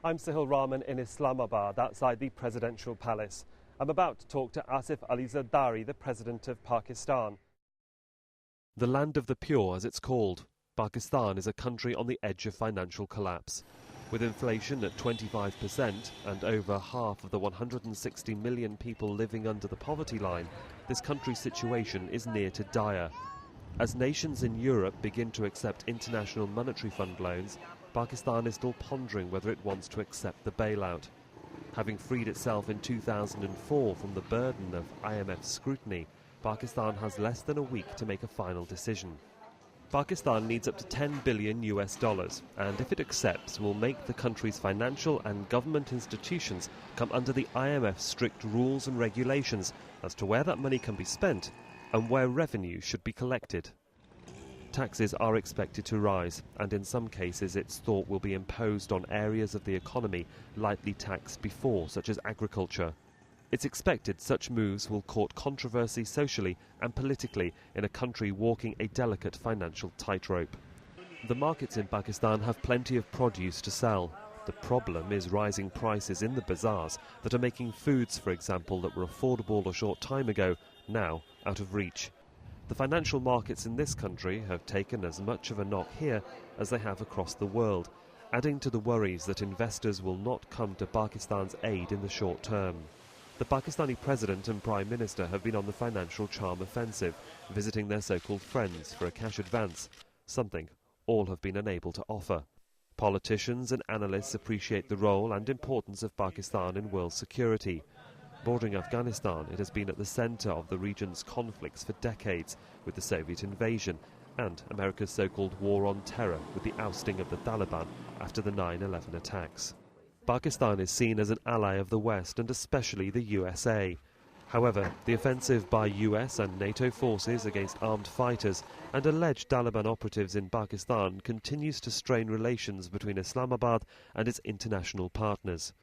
I'm Sohail Rahman in Islamabad, outside the presidential palace. I'm about to talk to Asif Ali Zardari, the president of Pakistan. The land of the pure, as it's called, Pakistan is a country on the edge of financial collapse. With inflation at 25% and over half of the 160 million people living under the poverty line, this country's situation is near to dire. As nations in Europe begin to accept International Monetary Fund loans, Pakistan is still pondering whether it wants to accept the bailout. Having freed itself in 2004 from the burden of IMF scrutiny, Pakistan has less than a week to make a final decision. Pakistan needs up to $10 billion, and if it accepts, will make the country's financial and government institutions come under the IMF's strict rules and regulations as to where that money can be spent and where revenue should be collected. Taxes are expected to rise, and in some cases it's thought will be imposed on areas of the economy lightly taxed before, such as agriculture. It's expected such moves will court controversy socially and politically in a country walking a delicate financial tightrope. The markets in Pakistan have plenty of produce to sell. The problem is rising prices in the bazaars that are making foods, for example, that were affordable a short time ago, now out of reach. The financial markets in this country have taken as much of a knock here as they have across the world, adding to the worries that investors will not come to Pakistan's aid in the short term. The Pakistani President and Prime Minister have been on the financial charm offensive, visiting their so-called friends for a cash advance, something all have been unable to offer. Politicians and analysts appreciate the role and importance of Pakistan in world security. Bordering Afghanistan, it has been at the centre of the region's conflicts for decades, with the Soviet invasion and America's so-called war on terror with the ousting of the Taliban after the 9/11 attacks. Pakistan is seen as an ally of the West and especially the USA. However, the offensive by US and NATO forces against armed fighters and alleged Taliban operatives in Pakistan continues to strain relations between Islamabad and its international partners.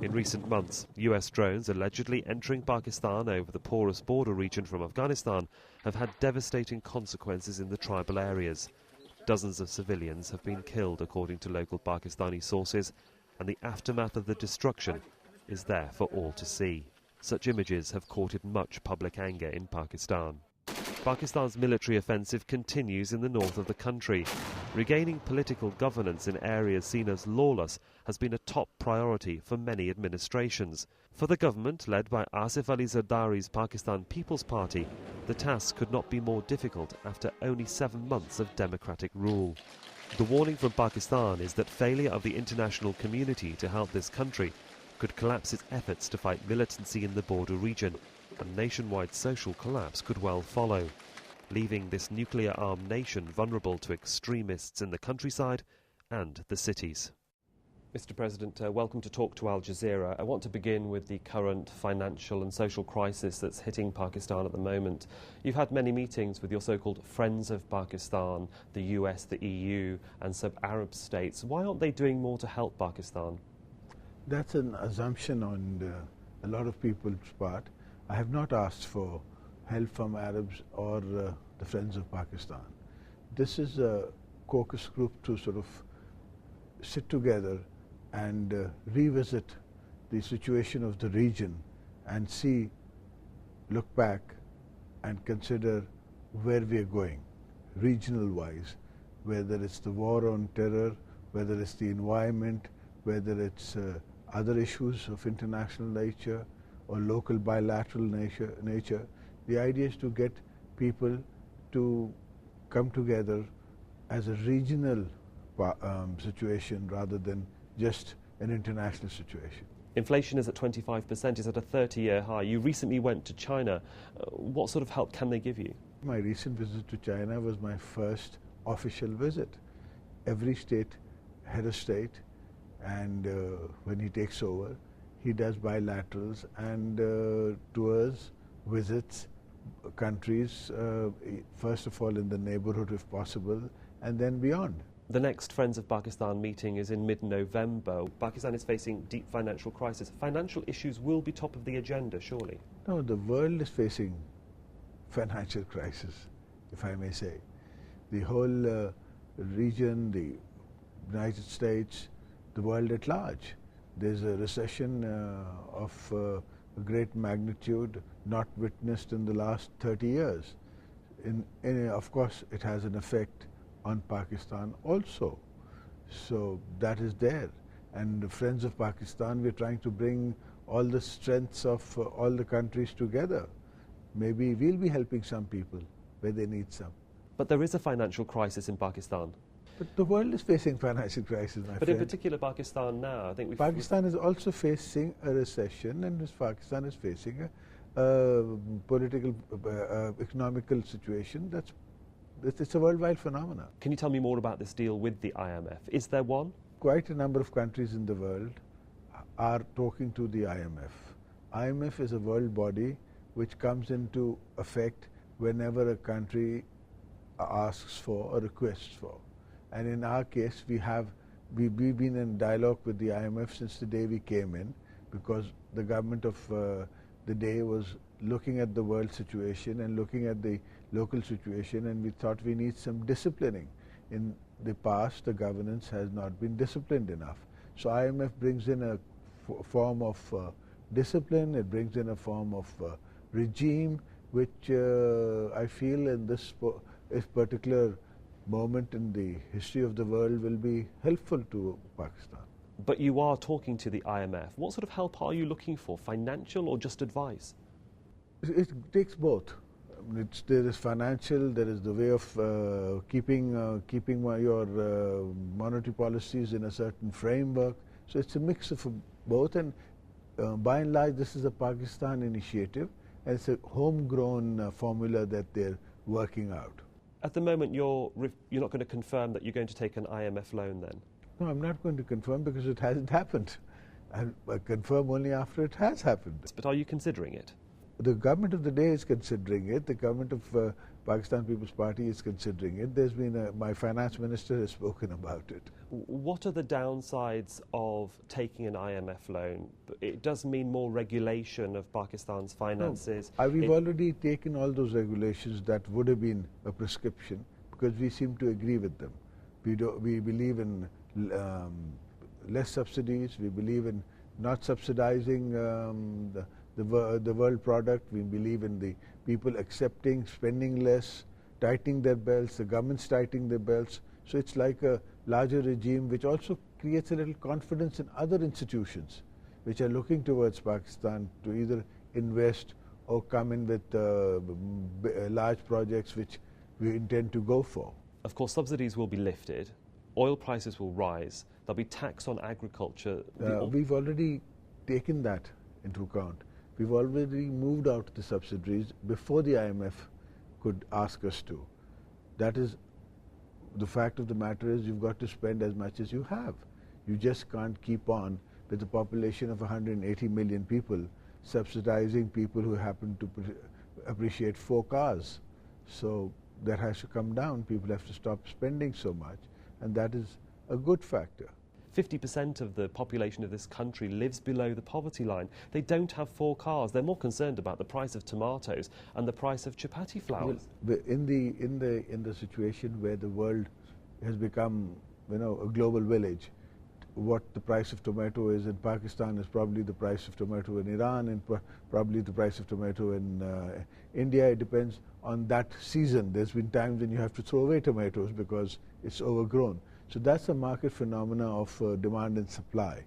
In recent months, US drones allegedly entering Pakistan over the porous border region from Afghanistan have had devastating consequences in the tribal areas. Dozens of civilians have been killed, according to local Pakistani sources, and the aftermath of the destruction is there for all to see. Such images have courted much public anger in Pakistan. Pakistan's military offensive continues in the north of the country. Regaining political governance in areas seen as lawless has been a top priority for many administrations. For the government, led by Asif Ali Zardari's Pakistan People's Party, the task could not be more difficult after only 7 months of democratic rule. The warning from Pakistan is that failure of the international community to help this country could collapse its efforts to fight militancy in the border region, and nationwide social collapse could well follow, leaving this nuclear-armed nation vulnerable to extremists in the countryside and the cities. Mr. President, welcome to Talk to Al Jazeera. I want to begin with the current financial and social crisis that's hitting Pakistan at the moment. You've had many meetings with your so-called friends of Pakistan, the US, the EU, and some Arab states. Why aren't they doing more to help Pakistan? That's an assumption on a lot of people's part. I have not asked for help from Arabs or the Friends of Pakistan. This is a caucus group to sort of sit together and revisit the situation of the region and look back and consider where we are going, regional-wise, whether it's the war on terror, whether it's the environment, whether it's other issues of international nature or local bilateral nature. The idea is to get people to come together as a regional situation rather than just an international situation. Inflation is at 25%, is at a 30-year high. You recently went to China. What sort of help can they give you? My recent visit to China was my first official visit. Every state, head of state, and when he takes over, he does bilaterals and tours, visits countries, first of all in the neighborhood if possible, and then beyond. The next Friends of Pakistan meeting is in mid-November. Pakistan is facing deep financial crisis. Financial issues will be top of the agenda, surely? No, the world is facing financial crisis, if I may say. The whole region, the United States, the world at large. There's a recession of great magnitude not witnessed in the last 30 years. Of course, it has an effect on Pakistan also. So that is there. And the Friends of Pakistan, we're trying to bring all the strengths of all the countries together. Maybe we'll be helping some people where they need some. But there is a financial crisis in Pakistan. But the world is facing financial crisis, my But friend. in particular Pakistan now, I think Pakistan is also facing a recession, and Pakistan is facing a political, economical situation. It's a worldwide phenomenon. Can you tell me more about this deal with the IMF? Is there one? Quite a number of countries in the world are talking to the IMF. IMF is a world body which comes into effect whenever a country asks for or requests for. And in our case, we've been in dialogue with the IMF since the day we came in, because the government of the day was looking at the world situation and looking at the local situation, and we thought we need some disciplining. In the past, the governance has not been disciplined enough. So IMF brings in a form of discipline, it brings in a form of regime, which I feel in this particular moment in the history of the world will be helpful to Pakistan. But you are talking to the IMF. What sort of help are you looking for, financial or just advice? It takes both. There is financial, there is the way of keeping your monetary policies in a certain framework. So it's a mix of both, and by and large this is a Pakistan initiative, and it's a homegrown formula that they're working out. At the moment you're not going to confirm that you're going to take an IMF loan then? No, I'm not going to confirm because it hasn't happened. I'll confirm only after it has happened. But are you considering it? The government of the day is considering it. The government of Pakistan People's Party is considering it. There's been my finance minister has spoken about it. What are the downsides of taking an IMF loan? It does mean more regulation of Pakistan's finances. No, we've already taken all those regulations that would have been a prescription, because we seem to agree with them. We believe in less subsidies. We believe in not subsidizing the world product. We believe in the people accepting, spending less, tightening their belts, the government's tightening their belts. So it's like a larger regime which also creates a little confidence in other institutions which are looking towards Pakistan to either invest or come in with large projects which we intend to go for. Of course, subsidies will be lifted, oil prices will rise, there'll be tax on agriculture. We've already taken that into account. We've already moved out the subsidies before the IMF could ask us to. That is, the fact of the matter is you've got to spend as much as you have. You just can't keep on with a population of 180 million people subsidizing people who happen to appreciate 4 cars. So that has to come down. People have to stop spending so much, and that is a good factor. 50% of the population of this country lives below the poverty line. They don't have 4 cars. They're more concerned about the price of tomatoes and the price of chapati flour. Well, in the situation where the world has become, a global village, what the price of tomato is in Pakistan is probably the price of tomato in Iran, and probably the price of tomato in India. It depends on that season. There's been times when you have to throw away tomatoes because it's overgrown. So that's a market phenomena of demand and supply.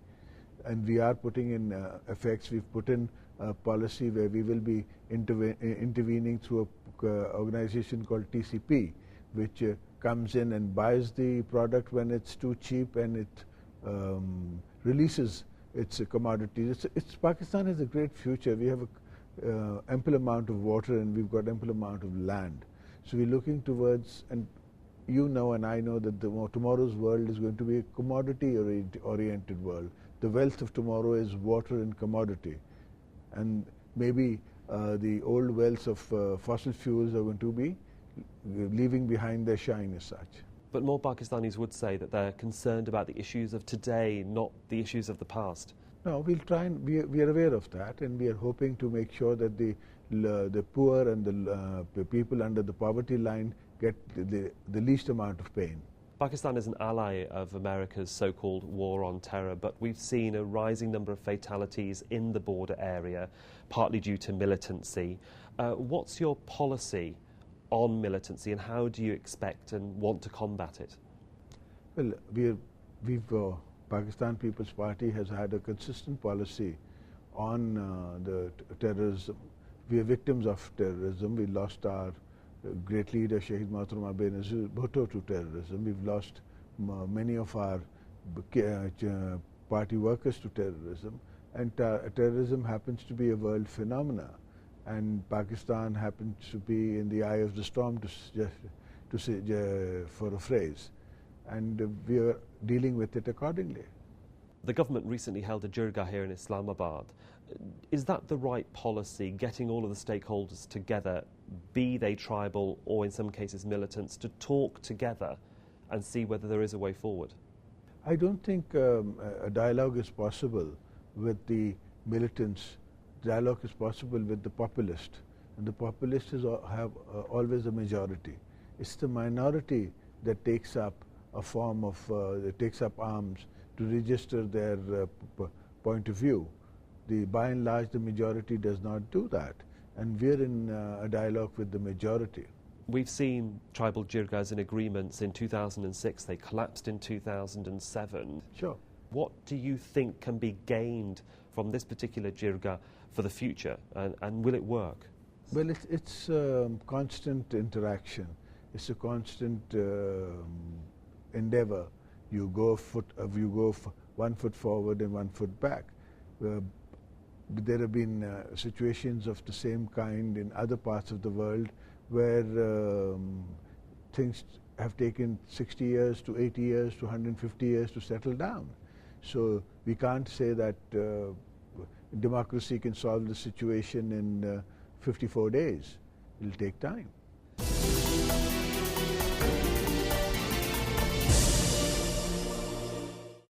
And we are putting in effects. We've put in a policy where we will be intervening through an organization called TCP, which comes in and buys the product when it's too cheap, and it releases its commodities. Pakistan has a great future. We have an ample amount of water, and we've got ample amount of land. So we're looking towards, and you know and I know that tomorrow's world is going to be a commodity-oriented world. The wealth of tomorrow is water and commodity. And maybe the old wealths of fossil fuels are going to be leaving behind their shine as such. But more Pakistanis would say that they're concerned about the issues of today, not the issues of the past. No, we'll try, and we are aware of that, and we are hoping to make sure that the poor and the people under the poverty line get the least amount of pain. Pakistan is an ally of America's so-called war on terror, but we've seen a rising number of fatalities in the border area, partly due to militancy. What's your policy on militancy, and how do you expect and want to combat it? Well, Pakistan People's Party has had a consistent policy on the terrorism. We are victims of terrorism. We lost our great leader, Shahid Mahatma Benazir Bhutto, to terrorism. We've lost many of our party workers to terrorism. And terrorism happens to be a world phenomena. And Pakistan happens to be in the eye of the storm, to say, for a phrase. And we are dealing with it accordingly. The government recently held a jirga here in Islamabad. Is that the right policy, getting all of the stakeholders together, be they tribal or in some cases militants, to talk together and see whether there is a way forward? I don't think a dialogue is possible with the militants. Dialogue is possible with the populist, and the populists have always a majority. It's the minority that takes up a form of, takes up arms to register their point of view. By and large, the majority does not do that, and we're in a dialogue with the majority. We've seen tribal jirgas and agreements in 2006. They collapsed in 2007. Sure. What do you think can be gained from this particular jirga for the future, and will it work? Well, it's constant interaction. It's a constant endeavor. You go 1 foot forward and 1 foot back. There have been situations of the same kind in other parts of the world where things have taken 60 years to 80 years to 150 years to settle down. So we can't say that democracy can solve the situation in 54 days. It'll take time.